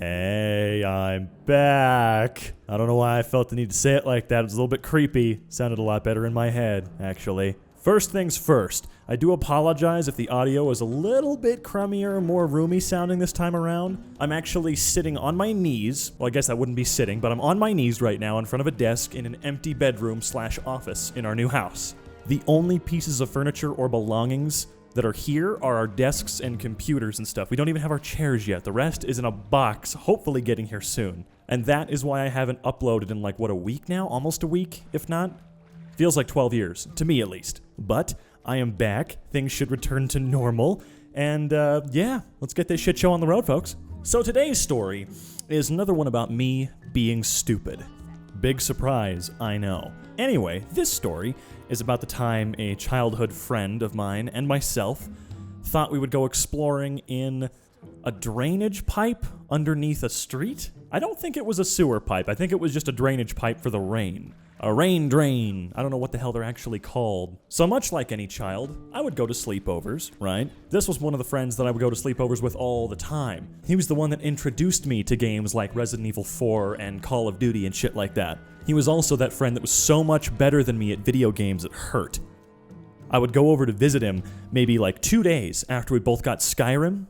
Hey, I'm back. I don't know why I felt the need to say it like that. It was a little bit creepy. Sounded a lot better in my head, actually. First things first, I do apologize if the audio is a little bit crummier, more roomy sounding this time around. I'm actually sitting on my knees. Well, I guess I wouldn't be sitting, but I'm on my knees right now in front of a desk in an empty bedroom/office in our new house. The only pieces of furniture or belongings that are here are our desks and computers and stuff. We don't even have our chairs yet. The rest is in a box, hopefully getting here soon. And that is why I haven't uploaded in like, what, a week now? Almost a week, if not? Feels like 12 years, to me at least. But I am back. Things should return to normal. And yeah, let's get this shit show on the road, folks. So today's story is another one about me being stupid. Big surprise, I know. Anyway, this story is about the time a childhood friend of mine and myself thought we would go exploring in a drainage pipe underneath a street. I don't think it was a sewer pipe. I think it was just a drainage pipe for the rain. A rain drain. I don't know what the hell they're actually called. So much like any child, I would go to sleepovers, right? This was one of the friends that I would go to sleepovers with all the time. He was the one that introduced me to games like Resident Evil 4 and Call of Duty and shit like that. He was also that friend that was so much better than me at video games it hurt. I would go over to visit him maybe like 2 days after we both got Skyrim,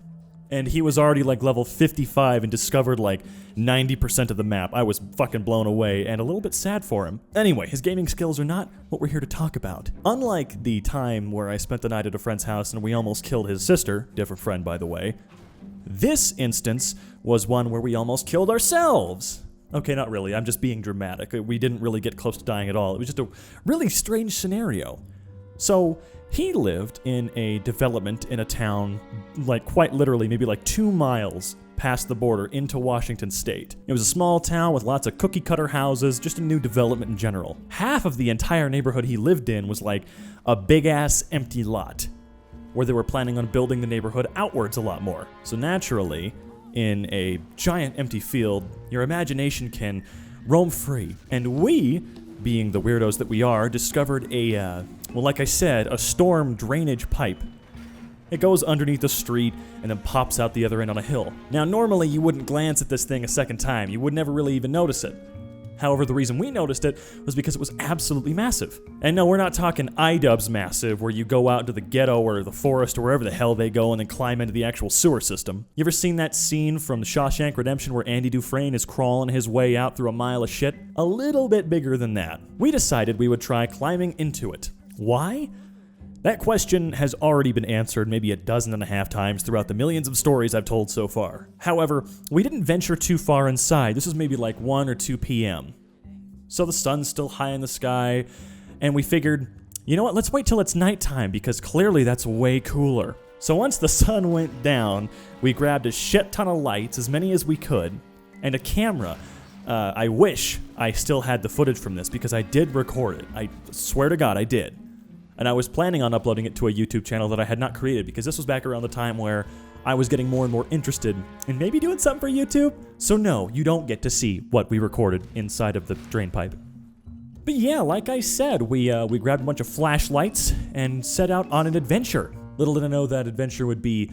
and he was already like level 55 and discovered like 90% of the map. I was fucking blown away and a little bit sad for him. Anyway, his gaming skills are not what we're here to talk about. Unlike the time where I spent the night at a friend's house and we almost killed his sister, different friend by the way, this instance was one where we almost killed ourselves. Okay, not really, I'm just being dramatic. We didn't really get close to dying at all. It was just a really strange scenario. So, he lived in a development in a town, like quite literally, maybe like 2 miles past the border into Washington State. It was a small town with lots of cookie cutter houses, just a new development in general. Half of the entire neighborhood he lived in was like a big ass empty lot, where they were planning on building the neighborhood outwards a lot more. So naturally, in a giant empty field, your imagination can roam free. And we, being the weirdos that we are, discovered a, well, like I said, a storm drainage pipe. It goes underneath the street and then pops out the other end on a hill. Now, normally you wouldn't glance at this thing a second time. You would never really even notice it. However, the reason we noticed it was because it was absolutely massive. And no, we're not talking iDubbbz massive, where you go out into the ghetto or the forest or wherever the hell they go and then climb into the actual sewer system. You ever seen that scene from The Shawshank Redemption where Andy Dufresne is crawling his way out through a mile of shit? A little bit bigger than that. We decided we would try climbing into it. Why? That question has already been answered maybe 12.5 times throughout the millions of stories I've told so far. However, we didn't venture too far inside. This was maybe like 1 or 2 p.m. So the sun's still high in the sky, and we figured, you know what, let's wait till it's nighttime, because clearly that's way cooler. So once the sun went down, we grabbed a shit ton of lights, as many as we could, and a camera. I wish I still had the footage from this, because I did record it. I swear to God, I did. And I was planning on uploading it to a YouTube channel that I had not created, because this was back around the time where I was getting more and more interested in maybe doing something for YouTube. So no, you don't get to see what we recorded inside of the drain pipe. But yeah, like I said, we grabbed a bunch of flashlights and set out on an adventure. Little did I know that adventure would be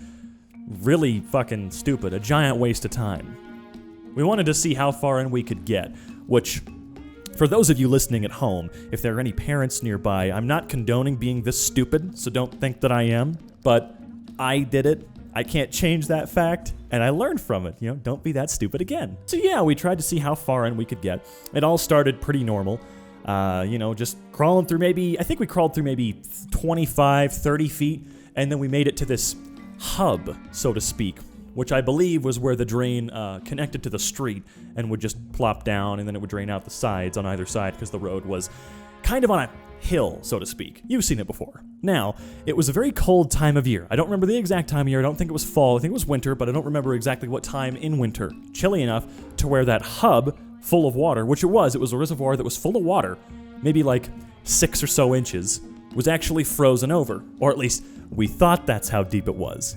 really fucking stupid, a giant waste of time. We wanted to see how far in we could get, which, for those of you listening at home, if there are any parents nearby, I'm not condoning being this stupid, so don't think that I am, but I did it. I can't change that fact, and I learned from it. You know, don't be that stupid again. So yeah, we tried to see how far in we could get. It all started pretty normal. You know, just crawling through I think we crawled through maybe 25, 30 feet, and then we made it to this hub, so to speak, which I believe was where the drain connected to the street and would just plop down, and then it would drain out the sides on either side because the road was kind of on a hill, so to speak. You've seen it before. Now, it was a very cold time of year. I don't remember the exact time of year. I don't think it was fall. I think it was winter, but I don't remember exactly what time in winter. Chilly enough to where that hub full of water, which it was a reservoir that was full of water, maybe like 6 or so inches, was actually frozen over. Or at least, we thought that's how deep it was.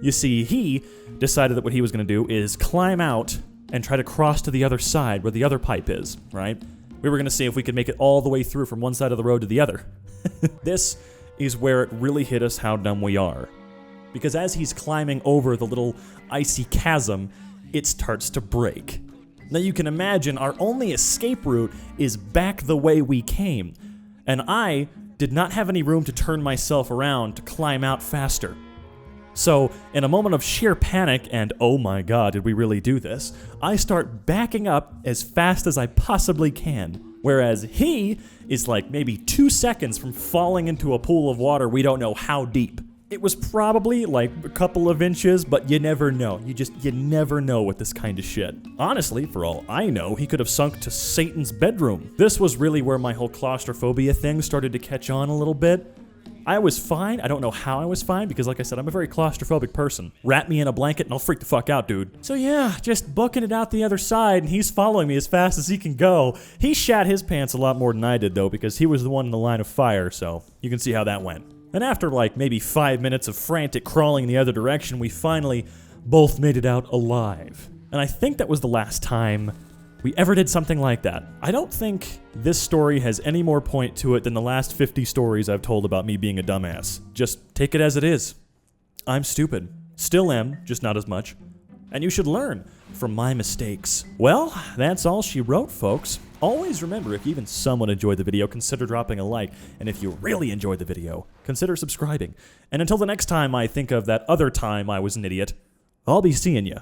You see, he decided that what he was going to do is climb out and try to cross to the other side where the other pipe is, right? We were going to see if we could make it all the way through from one side of the road to the other. This is where it really hit us how dumb we are. Because as he's climbing over the little icy chasm, it starts to break. Now you can imagine our only escape route is back the way we came, and I did not have any room to turn myself around to climb out faster. So, in a moment of sheer panic and oh my god, did we really do this, I start backing up as fast as I possibly can, whereas he is like maybe 2 seconds from falling into a pool of water we don't know how deep. It was probably like a couple of inches, but you never know. You never know with this kind of shit. Honestly, for all I know, he could have sunk to Satan's bedroom. This was really where my whole claustrophobia thing started to catch on a little bit. I was fine. I don't know how I was fine because, like I said, I'm a very claustrophobic person. Wrap me in a blanket and I'll freak the fuck out, dude. So yeah, just booking it out the other side and he's following me as fast as he can go. He shat his pants a lot more than I did, though, because he was the one in the line of fire, so you can see how that went. And after like maybe 5 minutes of frantic crawling in the other direction, we finally both made it out alive. And I think that was the last time we ever did something like that. I don't think this story has any more point to it than the last 50 stories I've told about me being a dumbass. Just take it as it is. I'm stupid. Still am, just not as much. And you should learn from my mistakes. Well, that's all she wrote, folks. Always remember, if you even somewhat enjoyed the video, consider dropping a like. And if you really enjoyed the video, consider subscribing. And until the next time I think of that other time I was an idiot, I'll be seeing ya.